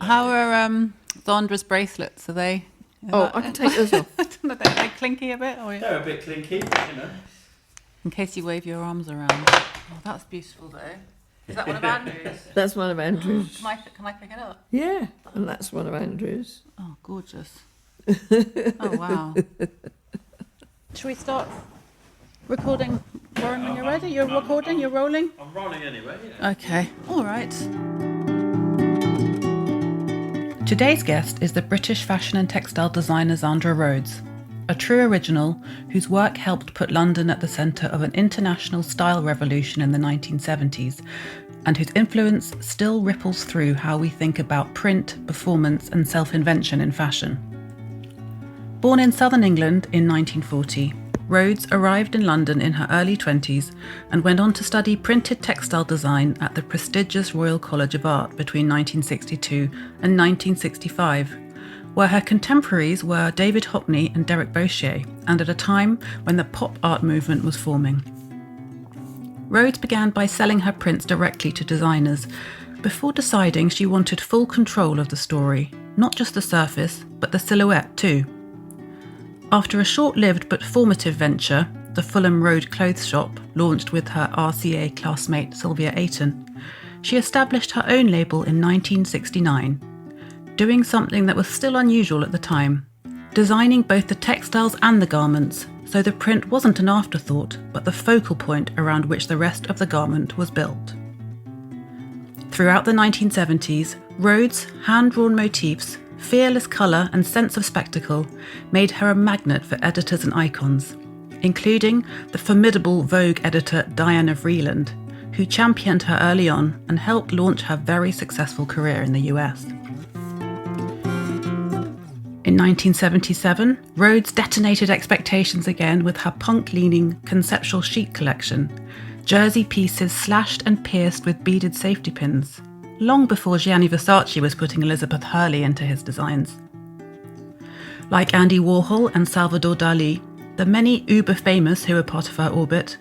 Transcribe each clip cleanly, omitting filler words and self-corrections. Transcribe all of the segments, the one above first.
How are Zandra's bracelets? Are they? I can take those off. Are they clinky a bit? Or... They're a bit clinky, but, In case you wave your arms around. Oh, that's beautiful, though. Is that one of Andrew's? That's one of Andrew's. Can I pick it up? Yeah, and that's one of Andrew's. Oh, gorgeous. Oh, wow. Should we start recording, Warren, when you're ready? You're recording? You're rolling? I'm rolling anyway, yeah. Okay. All right. Today's guest is the British fashion and textile designer Zandra Rhodes, a true original whose work helped put London at the centre of an international style revolution in the 1970s, and whose influence still ripples through how we think about print, performance and self-invention in fashion. Born in southern England in 1940, Rhodes arrived in London in her early 20s and went on to study printed textile design at the prestigious Royal College of Art between 1962 and 1965, where her contemporaries were David Hockney and Derek Boshier, and at a time when the pop art movement was forming. Rhodes began by selling her prints directly to designers, before deciding she wanted full control of the story, not just the surface, but the silhouette too. After a short-lived but formative venture, the Fulham Road clothes shop, launched with her RCA classmate Sylvia Ayton, she established her own label in 1969, doing something that was still unusual at the time, designing both the textiles and the garments, so the print wasn't an afterthought, but the focal point around which the rest of the garment was built. Throughout the 1970s, Rhodes' hand-drawn motifs, fearless colour and sense of spectacle made her a magnet for editors and icons, including the formidable Vogue editor Diana Vreeland, who championed her early on and helped launch her very successful career in the US. In 1977, Rhodes detonated expectations again with her punk-leaning conceptual chic collection, jersey pieces slashed and pierced with beaded safety pins, long before Gianni Versace was putting Elizabeth Hurley into his designs. Like Andy Warhol and Salvador Dali, the many uber-famous who were part of her orbit,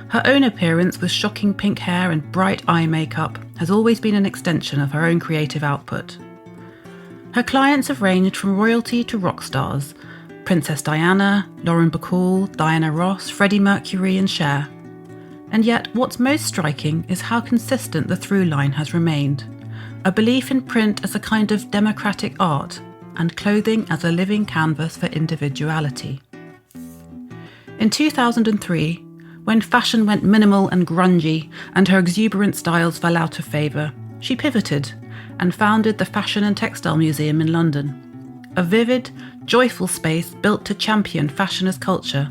her own appearance with shocking pink hair and bright eye makeup has always been an extension of her own creative output. Her clients have ranged from royalty to rock stars, Princess Diana, Lauren Bacall, Diana Ross, Freddie Mercury and Cher. And yet, what's most striking is how consistent the through line has remained. A belief in print as a kind of democratic art, and clothing as a living canvas for individuality. In 2003, when fashion went minimal and grungy, and her exuberant styles fell out of favour, she pivoted and founded the Fashion and Textile Museum in London, a vivid, joyful space built to champion fashion as culture.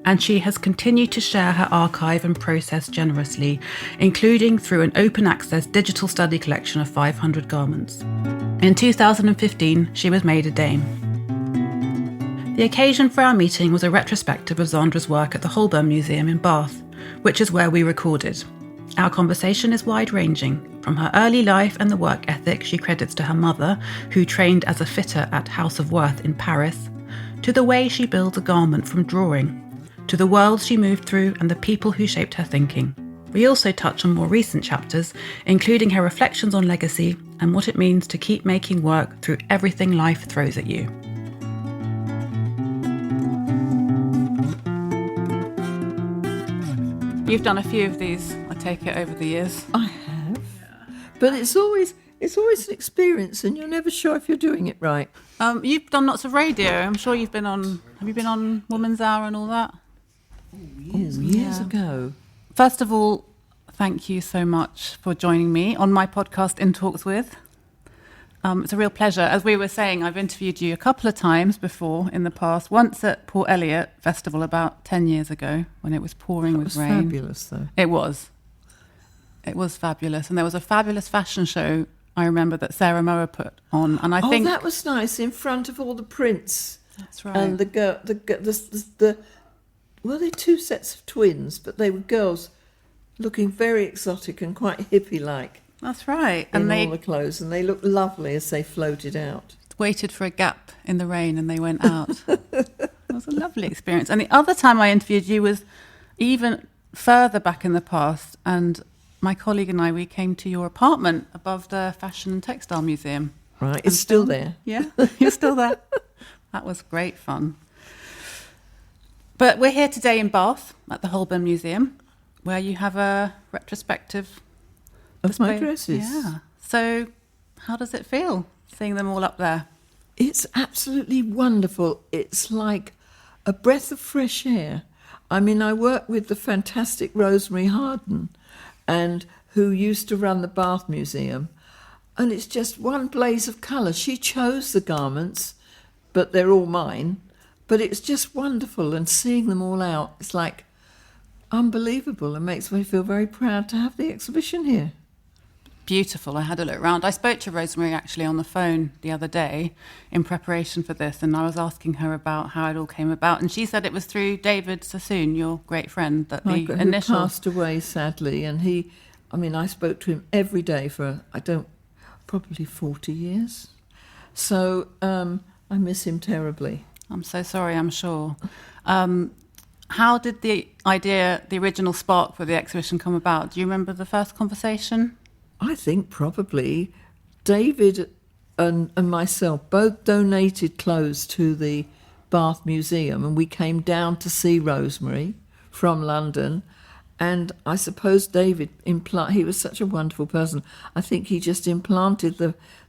And she has continued to share her archive and process generously, including through an open-access digital study collection of 500 garments. In 2015, she was made a dame. The occasion for our meeting was a retrospective of Zandra's work at the Holburne Musuem in Bath, which is where we recorded. Our conversation is wide-ranging, from her early life and the work ethic she credits to her mother, who trained as a fitter at House of Worth in Paris, to the way she builds a garment from drawing, to the worlds she moved through and the people who shaped her thinking. We also touch on more recent chapters, including her reflections on legacy and what it means to keep making work through everything life throws at you. You've done a few of these, I take it, over the years. I have, but it's always an experience, and you're never sure if you're doing it right. You've done lots of radio. I'm sure you've been on. Have you been on Woman's Hour and all that? Years ago. First of all, thank you so much for joining me on my podcast, In Talks With. It's a real pleasure. As we were saying, I've interviewed you a couple of times before in the past. Once at Port Eliot Festival about 10 years ago when it was pouring with rain. It was fabulous, though. It was. It was fabulous. And there was a fabulous fashion show, I remember, that Sarah Moa put on. And I think that was nice, in front of all the prints. That's right. And they're two sets of twins, but they were girls looking very exotic and quite hippie-like. That's right. In all the clothes, and they looked lovely as they floated out. Waited for a gap in the rain and they went out. It was a lovely experience. And the other time I interviewed you was even further back in the past, and my colleague and I, we came to your apartment above the Fashion and Textile Museum. Right, it's still there. Yeah, you're still there. That was great fun. But we're here today in Bath at the Holburne Museum, where you have a retrospective Of my display. dresses. Yeah. So how does it feel, seeing them all up there? It's absolutely wonderful. It's like a breath of fresh air. I mean, I work with the fantastic Rosemary Harden, and who used to run the Bath Museum, and it's just one blaze of colour. She chose the garments, but they're all mine. But it's just wonderful, and seeing them all out, it's like unbelievable, and makes me feel very proud to have the exhibition here. Beautiful. I had a look around. I spoke to Rosemary actually on the phone the other day in preparation for this, and I was asking her about how it all came about, and she said it was through David Sassoon, your great friend, that the Who initial... passed away sadly, and I spoke to him every day for probably 40 years. So I miss him terribly. I'm so sorry, I'm sure. How did the original spark for the exhibition come about? Do you remember the first conversation? I think probably David and myself both donated clothes to the Bath Museum, and we came down to see Rosemary from London. And I suppose David he was such a wonderful person. I think he just implanted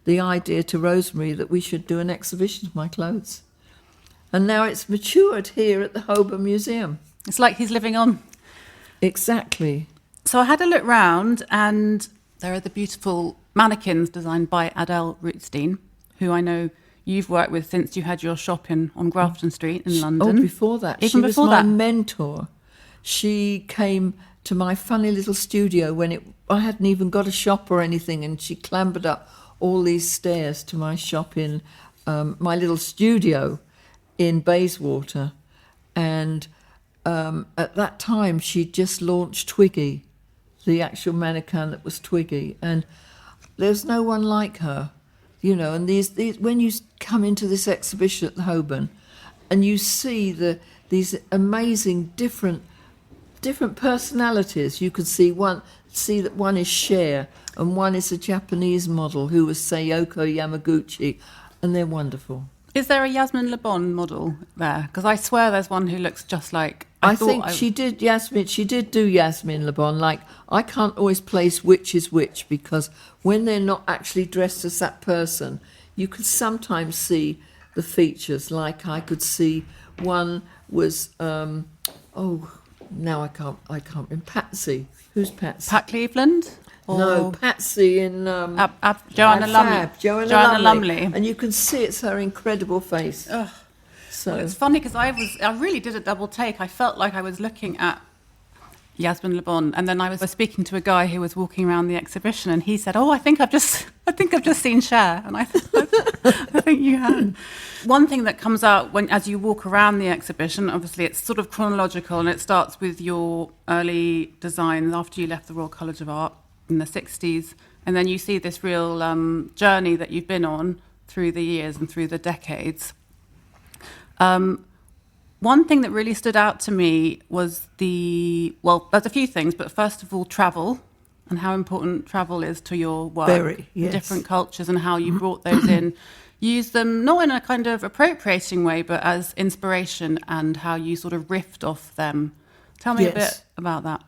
the idea to Rosemary that we should do an exhibition of my clothes. And now it's matured here at the Holburne Museum. It's like he's living on. Exactly. So I had a look round, and there are the beautiful mannequins designed by Adele Rootstein, who I know you've worked with since you had your shop on Grafton Street in London. Oh, before that. She was my mentor. She came to my funny little studio when I hadn't even got a shop or anything, and she clambered up all these stairs to my shop in my little studio in Bayswater. And at that time, she'd just launched Twiggy, the actual mannequin that was Twiggy. And there's no one like her, and these when you come into this exhibition at the Holburn and you see these amazing different personalities, you could see that one is Cher and one is a Japanese model who was Sayoko Yamaguchi, and they're wonderful. Is there a Yasmin Le Bon model there? Because I swear there's one who looks just like... I think she did do Yasmin Le Bon. Like, I can't always place which is which, because when they're not actually dressed as that person, you can sometimes see the features. Like, I could see one was... now I can't remember. Patsy. Who's Patsy? Pat Cleveland? Or No, Patsy in Joanna Lumley. Joanna Lumley. And you can see it's her incredible face. Ugh. So It's funny because I really did a double take. I felt like I was looking at Yasmin Le Bon, and then I was speaking to a guy who was walking around the exhibition, and he said, "Oh, I think I've just seen Cher," and I think you had. One thing that comes out as you walk around the exhibition, obviously it's sort of chronological, and it starts with your early designs after you left the Royal College of Art in the 60s, and then you see this real journey that you've been on through the years and through the decades. One thing that really stood out to me was there's a few things, but first of all, travel, and how important travel is to your work. Very, yes. Different cultures and how you brought those in. Use them not in a kind of appropriating way, but as inspiration, and how you sort of riffed off them. Tell me a bit about that.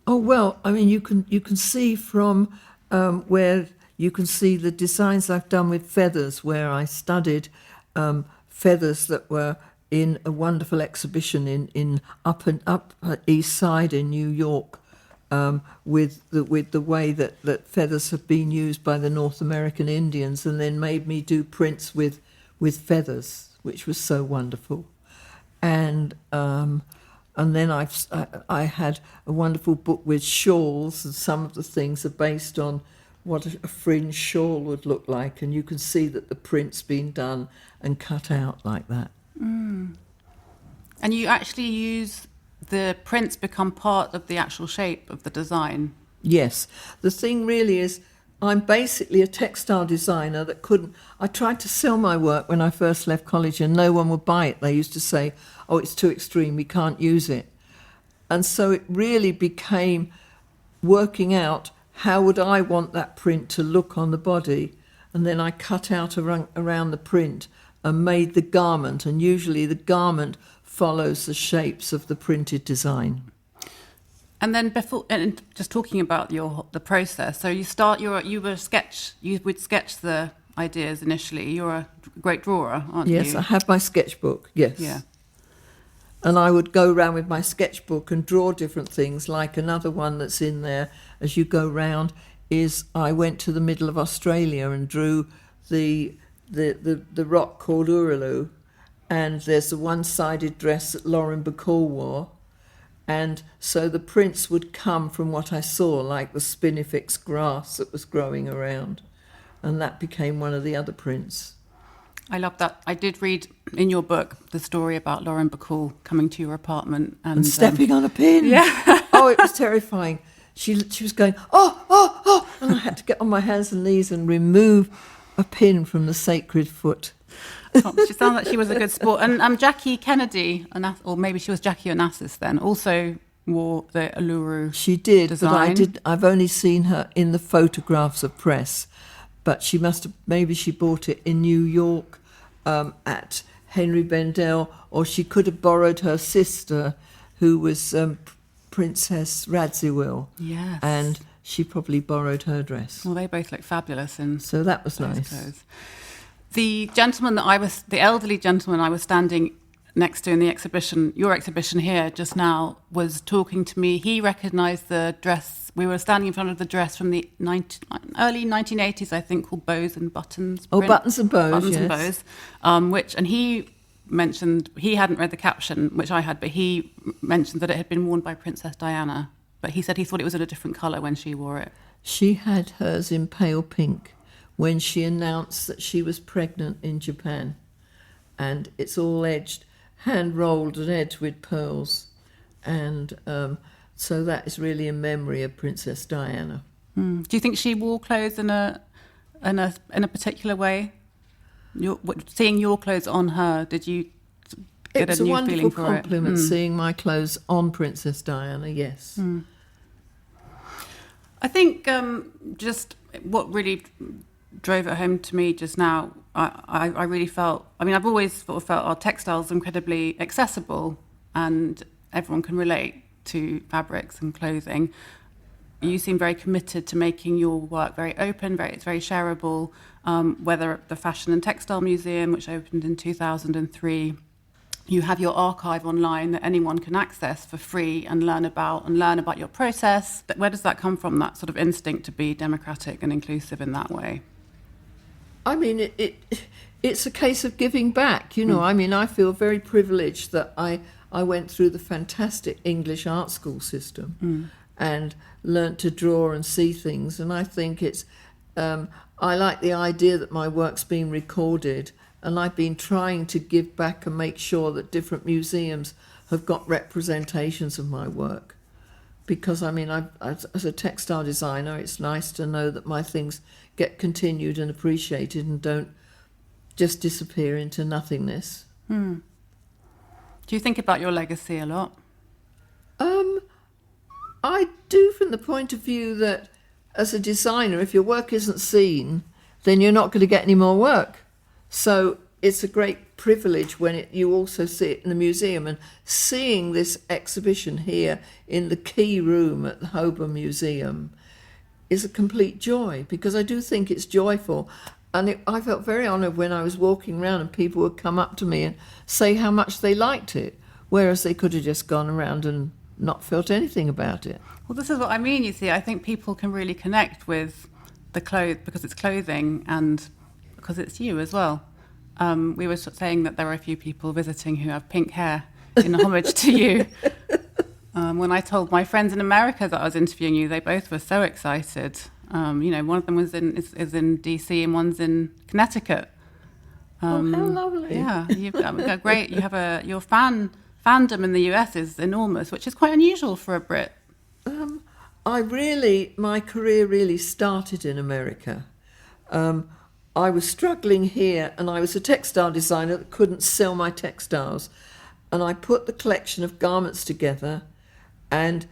Oh, well, I mean, you can see from where you can see the designs I've done with feathers, where I studied feathers that were in a wonderful exhibition in up East Side in New York, with the way that feathers have been used by the North American Indians, and then made me do prints with feathers, which was so wonderful. And then I had a wonderful book with shawls, and some of the things are based on what a fringe shawl would look like, and you can see that the print's been done and cut out like that. Mm. And you actually use the prints become part of the actual shape of the design. Yes. The thing really is, I'm basically a textile designer that couldn't... I tried to sell my work when I first left college and no one would buy it. They used to say, "Oh, it's too extreme, we can't use it." And so it really became working out how would I want that print to look on the body. and then I cut out around the print and made the garment, and usually the garment follows the shapes of the printed design. And then just talking about the process. So you would sketch the ideas initially. You're a great drawer, aren't you? Yes, I have my sketchbook. Yes. Yeah. And I would go around with my sketchbook and draw different things. Like another one that's in there as you go round is I went to the middle of Australia and drew the rock called Uluru, and there's a one-sided dress that Lauren Bacall wore, and so the prints would come from what I saw, like the spinifex grass that was growing around, and that became one of the other prints. I love that. I did read in your book the story about Lauren Bacall coming to your apartment and stepping on a pin. Yeah. Oh, it was terrifying. She was going, oh, and I had to get on my hands and knees and remove a pin from the sacred foot. Oh, she sounds like she was a good sport. And Jackie Kennedy, or maybe she was Jackie Onassis then, also wore the Uluru. She did, design. But I've only seen her in the photographs of press. But maybe she bought it in New York at Henry Bendel, or she could have borrowed her sister, who was Princess Radziwill. Yes. And she probably borrowed her dress. Well, they both look fabulous so that was nice. Clothes. The elderly gentleman I was standing next to in the exhibition, your exhibition here just now, was talking to me. He recognised the dress. We were standing in front of the dress from the early 1980s, I think, called Bows and Buttons. Oh, Buttons and Bows, Buttons yes. and Bows. And he mentioned, he hadn't read the caption, which I had, but he mentioned that it had been worn by Princess Diana. But he said he thought it was in a different colour when she wore it. She had hers in pale pink when she announced that she was pregnant in Japan. And it's all edged, hand-rolled and edged with pearls. And so that is really in memory of Princess Diana. Do you think she wore clothes in a particular way? Seeing your clothes on her, did you get a new feeling for it? It was a wonderful compliment seeing my clothes on Princess Diana, yes. I think just what really drove it home to me just now, I really felt, I've always sort of felt our textiles incredibly accessible and everyone can relate to fabrics and clothing. You seem very committed to making your work very open, it's very shareable, whether at the Fashion and Textile Museum, which opened in 2003, you have your archive online that anyone can access for free and learn about your process. Where does that come from, that sort of instinct to be democratic and inclusive in that way? It's a case of giving back, I feel very privileged that I went through the fantastic English art school system and learnt to draw and see things. And I think I like the idea that my work's been recorded, and I've been trying to give back and make sure that different museums have got representations of my work. Because, as a textile designer, it's nice to know that my things get continued and appreciated and don't just disappear into nothingness. Do you think about your legacy a lot? I do, from the point of view that as a designer, if your work isn't seen, then you're not going to get any more work. So it's a great privilege when you also see it in the museum. And seeing this exhibition here in the key room at the Holburne Musuem is a complete joy, because I do think it's joyful. And I felt very honoured when I was walking around and people would come up to me and say how much they liked it, whereas they could have just gone around and not felt anything about it. Well, this is what I mean, you see. I think people can really connect with the clothes because it's clothing and because it's you as well. We were saying that there are a few people visiting who have pink hair in homage to you. When I told my friends in America that I was interviewing you, they both were so excited. One of them is in DC and one's in Connecticut. How lovely! Yeah, you've got great. You have your fandom in the US is enormous, which is quite unusual for a Brit. My career really started in America. I was struggling here, and I was a textile designer that couldn't sell my textiles, and I put the collection of garments together, and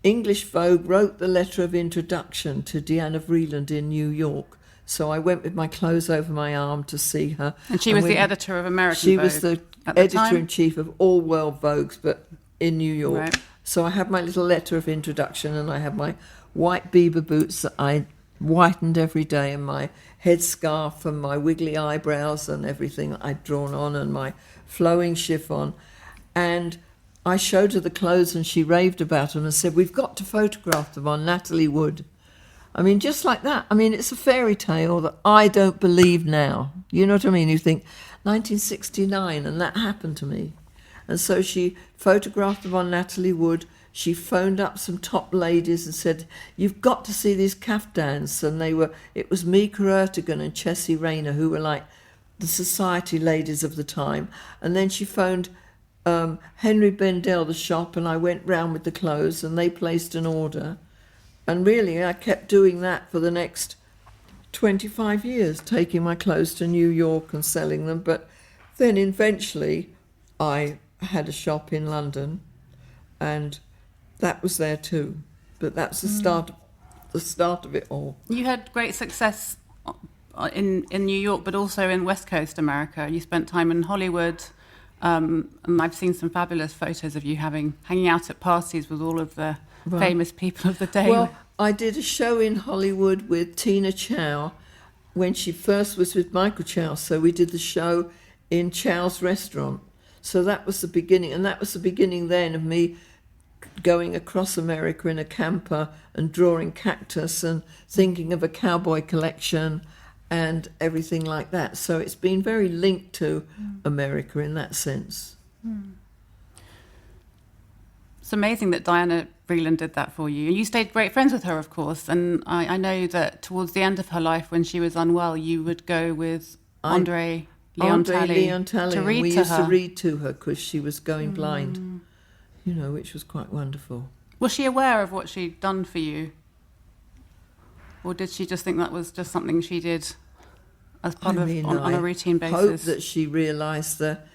English Vogue wrote the letter of introduction to Diana Vreeland in New York, So I went with my clothes over my arm to see her. And she was the editor of American She Vogue was the at the time? editor-in-chief of all World Vogues, but in New York. Right. So I had my little letter of introduction, and I had my white beaver boots that I whitened every day, and my headscarf and my wiggly eyebrows and everything that I'd drawn on, and my flowing chiffon. And I showed her the clothes, and she raved about them and said, "We've got to photograph them on Natalie Wood." I mean, just like that. I mean, it's a fairy tale that I don't believe now. You know what I mean? You think, 1969, and that happened to me. And so she photographed them on Natalie Wood. She phoned up some top ladies and said, "You've got to see these caftans." And it was Mika Ertigan and Chessie Rayner, who were like the society ladies of the time. And then she phoned Henry Bendel, the shop, and I went round with the clothes, and they placed an order. And really, I kept doing that for the next 25 years, taking my clothes to New York and selling them. But then eventually I had a shop in London, and that was there too. But that's the start of it all. You had great success in New York, but also in West Coast America. You spent time in Hollywood, and I've seen some fabulous photos of you hanging out at parties with all of the famous people of the day. Well, I did a show in Hollywood with Tina Chow when she first was with Michael Chow. So we did the show in Chow's restaurant. So that was the beginning. And that was the beginning then of me going across America in a camper and drawing cactus and thinking of a cowboy collection and everything like that. So it's been very linked to America in that sense. It's amazing that Diana Vreeland did that for you. You stayed great friends with her, of course, and I know that towards the end of her life, when she was unwell, you would go with Andre Leontali to read we to used her. to read to her because she was going blind, which was quite wonderful. Was she aware of what she'd done for you? Or did she just think that was just something she did as part on a routine basis? I hope that she realised that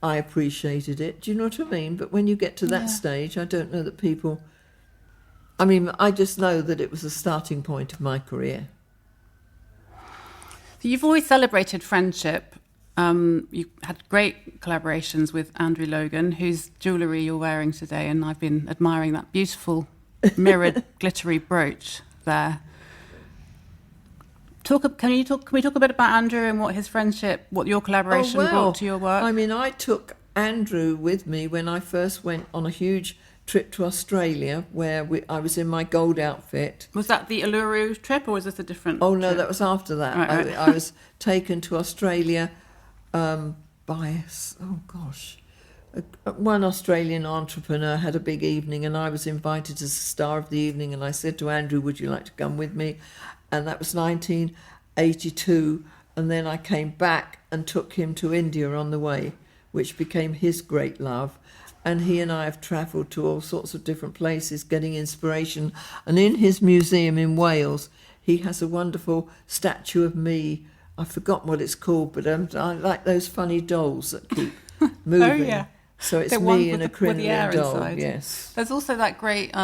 I appreciated it. Do you know what I mean? But when you get to that stage, I don't know that people... I mean, I just know that it was the starting point of my career. So you've always celebrated friendship. You had great collaborations with Andrew Logan, whose jewellery you're wearing today, and I've been admiring that beautiful mirrored glittery brooch there. Can we talk a bit about Andrew and what your collaboration brought to your work? I mean, I took Andrew with me when I first went on a huge trip to Australia, where I was in my gold outfit. Was that the Uluru trip, or was this a different Oh, no, trip? that was after that. Right. I was taken to Australia by, one Australian entrepreneur had a big evening, and I was invited as the star of the evening, and I said to Andrew, "Would you like to come with me?" And that was 1982, and then I came back and took him to India on the way, which became his great love. And he and I have travelled to all sorts of different places getting inspiration. And in his museum in Wales, he has a wonderful statue of me. I've forgotten what it's called, but I like those funny dolls that keep moving. Oh, yeah. So it's The one me in a with the air crinoline doll, inside. yes. There's also that great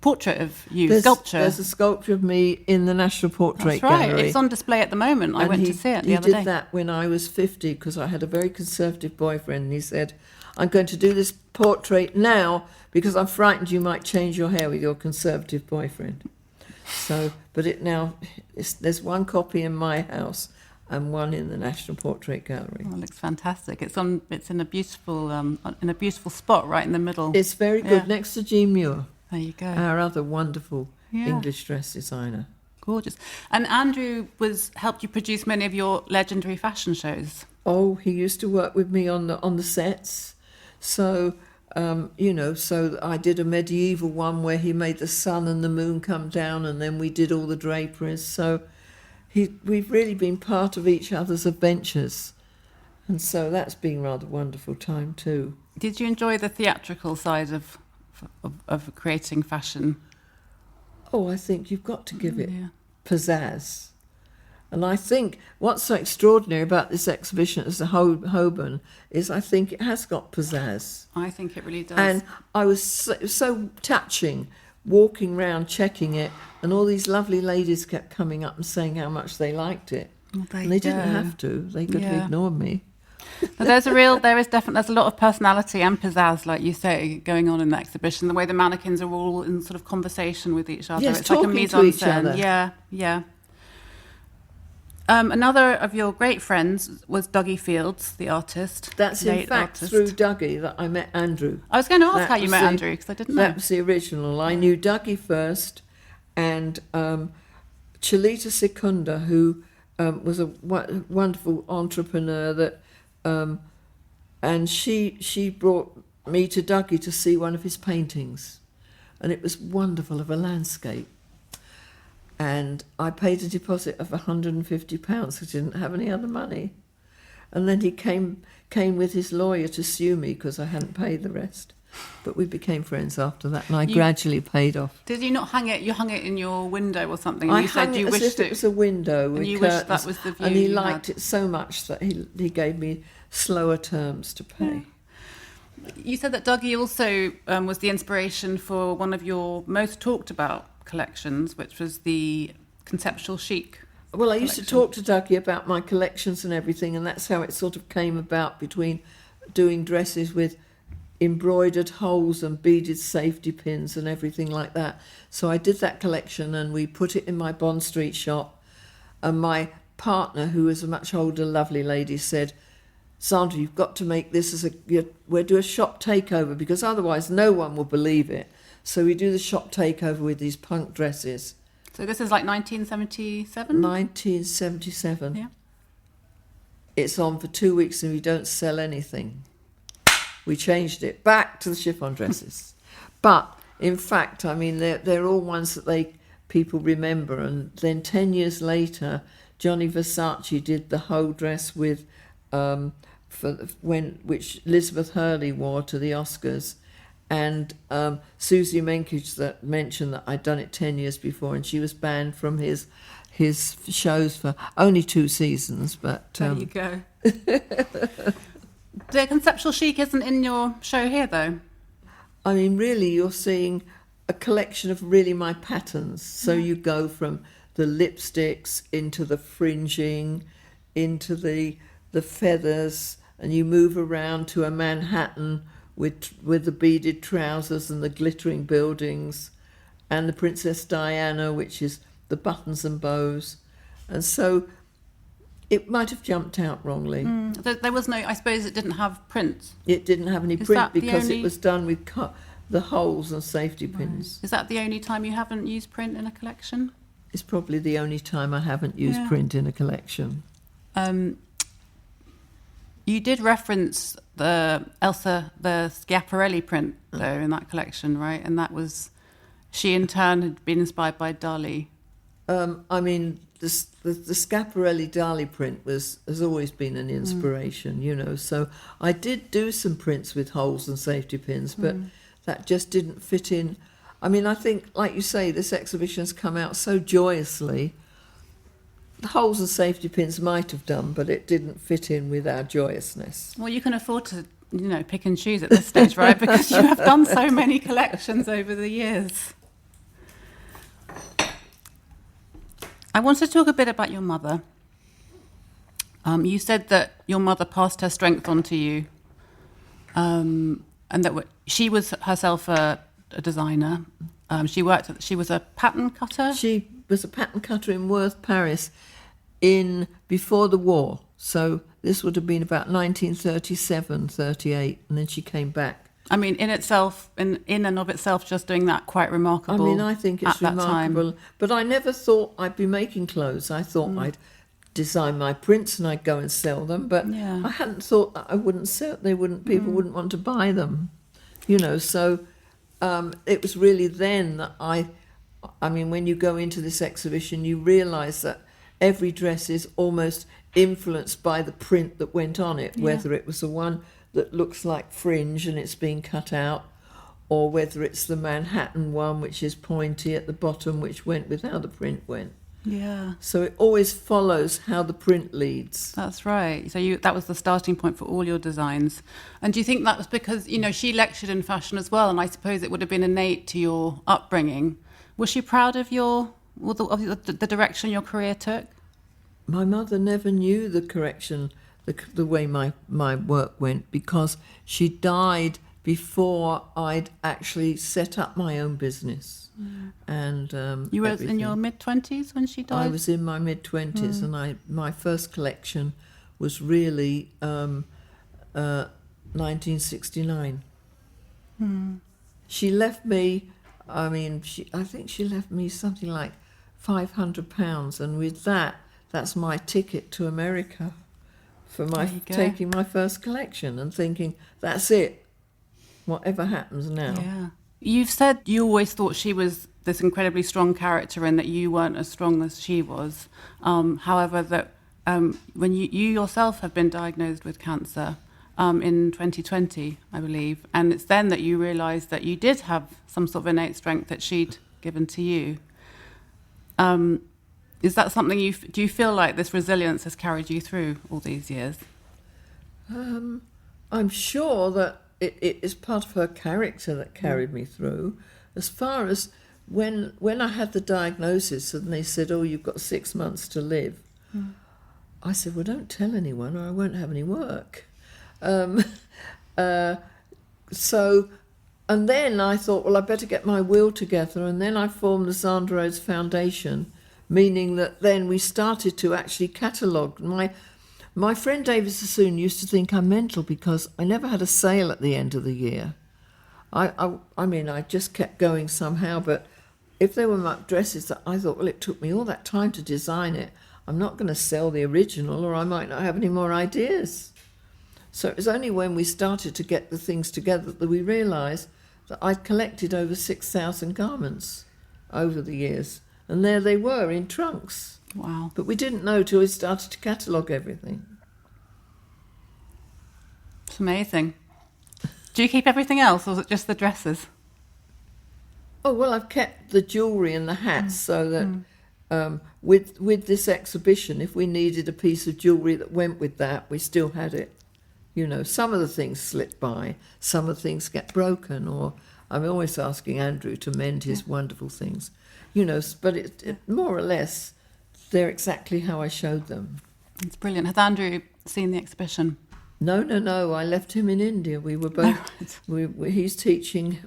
portrait of you, There's sculpture. a sculpture of me in the National Portrait That's right. Gallery. It's on display at the moment. I went to see it the other day. He did that when I was 50 because I had a very conservative boyfriend, and he said, "I'm going to do this portrait now because I'm frightened you might change your hair with your conservative boyfriend." So, but there's one copy in my house and one in the National Portrait Gallery. Oh, it looks fantastic. It's in a beautiful spot right in the middle. It's very good, next to Jean Muir, There you go. our other wonderful English dress designer. Gorgeous. And Andrew helped you produce many of your legendary fashion shows. Oh, he used to work with me on the sets. So, so I did a medieval one where he made the sun and the moon come down, and then we did all the draperies. So we've really been part of each other's adventures. And so that's been rather wonderful time too. Did you enjoy the theatrical side of creating fashion? Oh, I think you've got to give it pizzazz. And I think what's so extraordinary about this exhibition at the Holburne is I think it has got pizzazz. I think it really does. And I was so touching walking round checking it, and all these lovely ladies kept coming up and saying how much they liked it. Well, there And they you didn't go. have to. They could have Yeah. ignored me. But there's a lot of personality and pizzazz, like you say, going on in the exhibition. The way the mannequins are all in sort of conversation with each other. Yes, It's like a talking mise to en each scène. other. Yeah. Another of your great friends was Duggie Fields, the artist. That's in late fact artist. through Duggie that I met Andrew. I was going to ask That how you was met the- Andrew, because I didn't know. That was the original. I knew Duggie first, and Chalita Secunda, who was a wonderful entrepreneur that, and she brought me to Duggie to see one of his paintings, and it was wonderful, of a landscape. And I paid a deposit of £150 because I didn't have any other money. And then he came with his lawyer to sue me because I hadn't paid the rest. But we became friends after that, and I gradually paid off. Did you not hang it? You hung it in your window or something? I And you hung said it you as wished if it was a window with and you curtains, wished that was the view and he you liked had. it so much that he gave me slower terms to pay. You said that Duggie also was the inspiration for one of your most talked about collections, which was the conceptual chic. Well, I used to collection. talk to Dougie about my collections and everything, and that's how it sort of came about, between doing dresses with embroidered holes and beaded safety pins and everything like that. So I did that collection, and we put it in my Bond Street shop. And my partner, who was a much older, lovely lady, said, "Zandra, you've got to make this as we'll do a shop takeover, because otherwise no one will believe it." So we do the shop takeover with these punk dresses. So this is like 1977? 1977. Yeah. It's on for 2 weeks and we don't sell anything. We changed it back to the chiffon dresses. But in fact, I mean, they're all ones that people remember. And then 10 years later, Gianni Versace did the whole dress with which Elizabeth Hurley wore to the Oscars. And Susie Menkage that mentioned that I'd done it 10 years before, and she was banned from his shows for only 2 seasons. But There you go. The conceptual chic isn't in your show here, though. I mean, really, you're seeing a collection of really my patterns. So you go from the lipsticks into the fringing, into the feathers, and you move around to a Manhattan with the beaded trousers and the glittering buildings, and the Princess Diana, which is the buttons and bows. And so it might have jumped out wrongly. There was no, I suppose it didn't have print. It didn't have any Is print that the because only- it was done with the holes and safety pins. Is that the only time you haven't used print in a collection? It's probably the only time I haven't used Yeah. print in a collection. You did reference the Schiaparelli print, though, in that collection, right? And that was, she in turn had been inspired by Dali. I mean, the Schiaparelli Dali print has always been an inspiration, you know. So I did do some prints with holes and safety pins, but that just didn't fit in. I mean, I think, like you say, this exhibition's come out so joyously. The holes and safety pins might have done, but it didn't fit in with our joyousness. Well, you can afford to, pick and choose at this stage, right? Because you have done so many collections over the years. I want to talk a bit about your mother. You said that your mother passed her strength on to you, and that she was herself a designer. She was a pattern cutter. She was a pattern cutter in Worth, Paris, before the war. So this would have been about 1937, 38, and then she came back. I mean, in and of itself, just doing that, quite remarkable. I mean, I think it's remarkable. But I never thought I'd be making clothes. I thought I'd design my prints and I'd go and sell them. But I hadn't thought that I wouldn't sell. People wouldn't want to buy them, you know. So it was really then that I mean, when you go into this exhibition, you realise that every dress is almost influenced by the print that went on it, whether it was the one that looks like fringe and it's being cut out, or whether it's the Manhattan one, which is pointy at the bottom, which went with how the print went. Yeah. So it always follows how the print leads. That's right. So that was the starting point for all your designs. And do you think that was because, she lectured in fashion as well, and I suppose it would have been innate to your upbringing. Was she proud of the direction your career took? My mother never knew the correction, the way my work went, because she died before I'd actually set up my own business. And you were everything. In your mid-20s when she died? I was in my mid-20s, and my first collection was really 1969. She left me, I think she left me something like £500, and with that's my ticket to America for taking my first collection and thinking, that's it, whatever happens now. Yeah. You've said you always thought she was this incredibly strong character and that you weren't as strong as she was. However, that when you yourself have been diagnosed with cancer in 2020, I believe, and it's then that you realised that you did have some sort of innate strength that she'd given to you. Is that something do you feel like this resilience has carried you through all these years? I'm sure that it is part of her character that carried me through. As far as when I had the diagnosis and they said, oh, you've got 6 months to live, I said, well, don't tell anyone or I won't have any work. And then I thought, well, I better get my will together, and then I formed the Zandra Rhodes Foundation, meaning that then we started to actually catalogue. My friend David Sassoon used to think I'm mental because I never had a sale at the end of the year. I just kept going somehow, but if there were my dresses that I thought, well, it took me all that time to design it, I'm not going to sell the original or I might not have any more ideas. So it was only when we started to get the things together that we realised that I'd collected over 6,000 garments over the years, and there they were in trunks. Wow. But we didn't know till we started to catalogue everything. It's amazing. Do you keep everything else, or is it just the dresses? Oh, well, I've kept the jewellery and the hats so that with this exhibition, if we needed a piece of jewellery that went with that, we still had it. Some of the things slip by, some of the things get broken, or I'm always asking Andrew to mend his wonderful things. But it more or less, they're exactly how I showed them. It's brilliant. Has Andrew seen the exhibition? No. I left him in India. We were both. He's teaching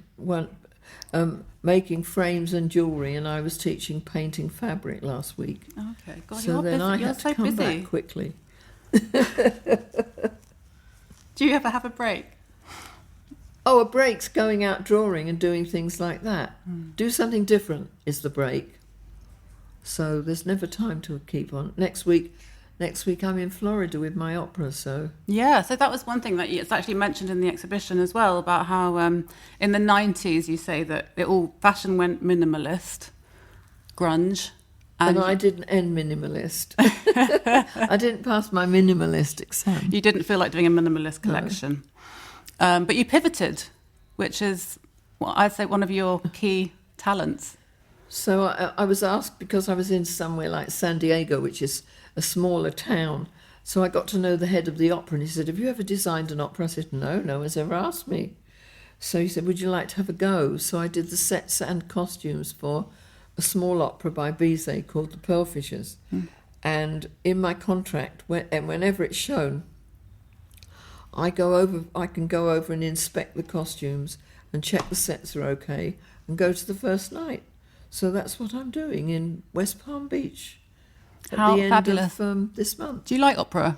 making frames and jewellery, and I was teaching painting fabric last week. Okay. God, so you're then busy. I You're had so to come busy. back quickly. Do you ever have a break? Oh, a break's going out drawing and doing things like that. Do something different is the break. So there's never time to keep on. Next week I'm in Florida with my opera, so... Yeah, so that was one thing that it's actually mentioned in the exhibition as well, about how in the 90s you say that fashion went minimalist, grunge. And I didn't end minimalist. I didn't pass my minimalist exam. You didn't feel like doing a minimalist collection. No. But you pivoted, which is, I'd say, one of your key talents. So I was asked, because I was in somewhere like San Diego, which is a smaller town, so I got to know the head of the opera, and he said, have you ever designed an opera? I said, no one's ever asked me. So he said, would you like to have a go? So I did the sets and costumes for a small opera by Bizet called The Pearlfishers. And in my contract, whenever it's shown, I can go over and inspect the costumes and check the sets are okay and go to the first night. So that's what I'm doing in West Palm Beach at the end fabulous. Of this month. Do you like opera?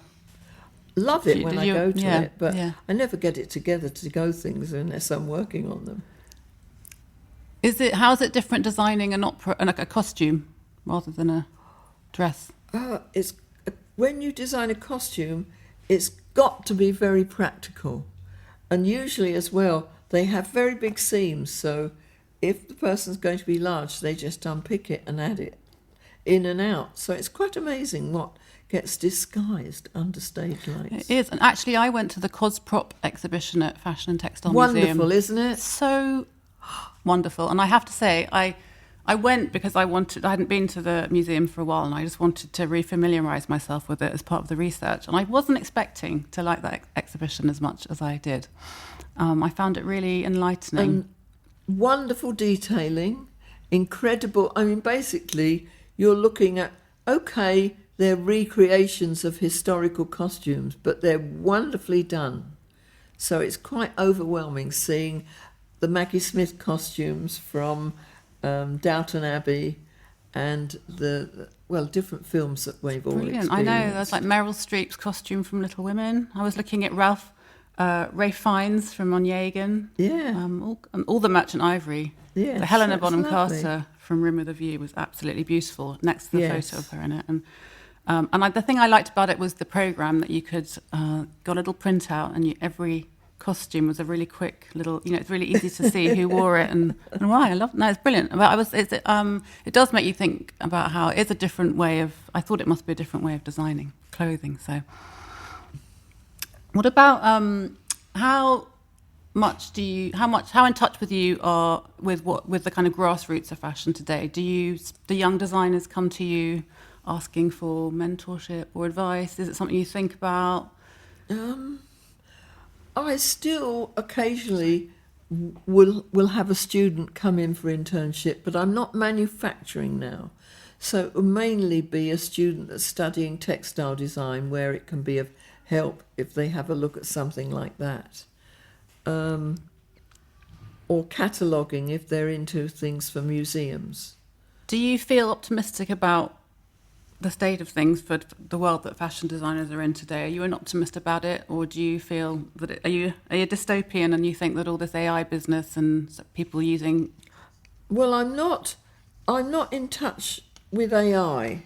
Love it when I go to it, but I never get it together to go things unless I'm working on them. How is it different designing an opera and a costume rather than a dress? When you design a costume, it's got to be very practical, and usually as well they have very big seams. So if the person's going to be large, they just unpick it and add it in and out. So it's quite amazing what gets disguised under stage lights. It is, and actually I went to the Cosprop exhibition at Fashion and Textile Museum. Wonderful, isn't it? So wonderful. And I have to say, I I went because I hadn't been to the museum for a while, and I just wanted to re-familiarise myself with it as part of the research. And I wasn't expecting to like that exhibition as much as I did. I found it really enlightening. And wonderful detailing, incredible. I mean, basically, you're looking at, okay, they're recreations of historical costumes, but they're wonderfully done. So it's quite overwhelming seeing the Maggie Smith costumes from Downton Abbey and the different films that we've all experienced. I know, there's like Meryl Streep's costume from Little Women. I was looking at Ralph Fiennes from Onegin. Yeah. All the Merchant Ivory. Yeah. The Helena Bonham Carter from Room with a View was absolutely beautiful, next to the photo of her in it. And the thing I liked about it was the programme that you could got a little printout, and every costume was a really quick little, it's really easy to see who wore it and why. It's brilliant. But it does make you think about how it is a different way of, I thought it must be a different way of designing clothing. So what about how in touch with you are with the kind of grassroots of fashion today? Do young designers come to you asking for mentorship or advice? Is it something you think about? I still occasionally will have a student come in for internship, but I'm not manufacturing now. So it will mainly be a student that's studying textile design, where it can be of help if they have a look at something like that. Or cataloguing if they're into things for museums. Do you feel optimistic about the state of things for the world that fashion designers are in today? Are you an optimist about it, or do you feel that are you a dystopian and you think that all this AI business and people using? Well, I'm not in touch with AI,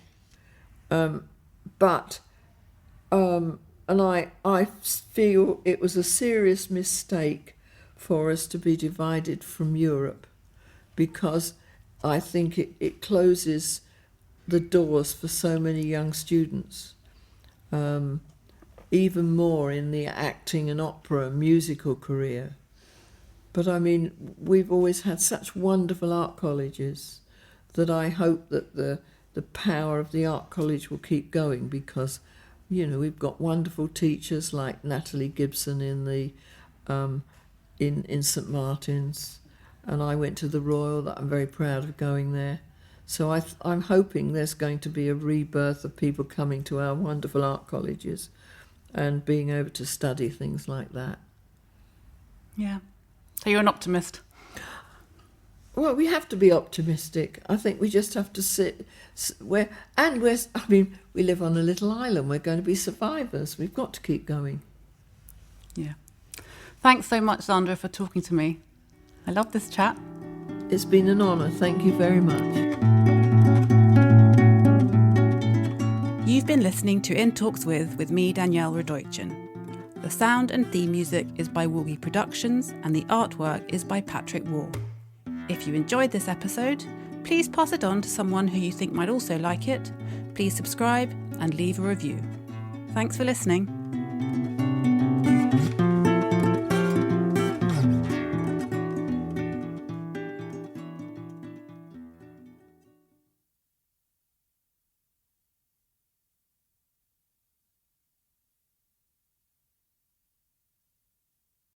but and I feel it was a serious mistake for us to be divided from Europe, because I think it closes the doors for so many young students, even more in the acting and opera and musical career. But I mean, we've always had such wonderful art colleges that I hope that the power of the art college will keep going, because we've got wonderful teachers like Natalie Gibson in St Martin's, and I went to the Royal. That I'm very proud of going there. So I'm hoping there's going to be a rebirth of people coming to our wonderful art colleges and being able to study things like that. Yeah. So you're an optimist? Well, we have to be optimistic. I think we just have to we live on a little island. We're going to be survivors. We've got to keep going. Yeah. Thanks so much, Zandra, for talking to me. I love this chat. It's been an honour. Thank you very much. You've been listening to In Talks with me, Danielle Radojcin. The sound and theme music is by Woogie Productions, and the artwork is by Patrick Waugh. If you enjoyed this episode, please pass it on to someone who you think might also like it. Please subscribe and leave a review. Thanks for listening.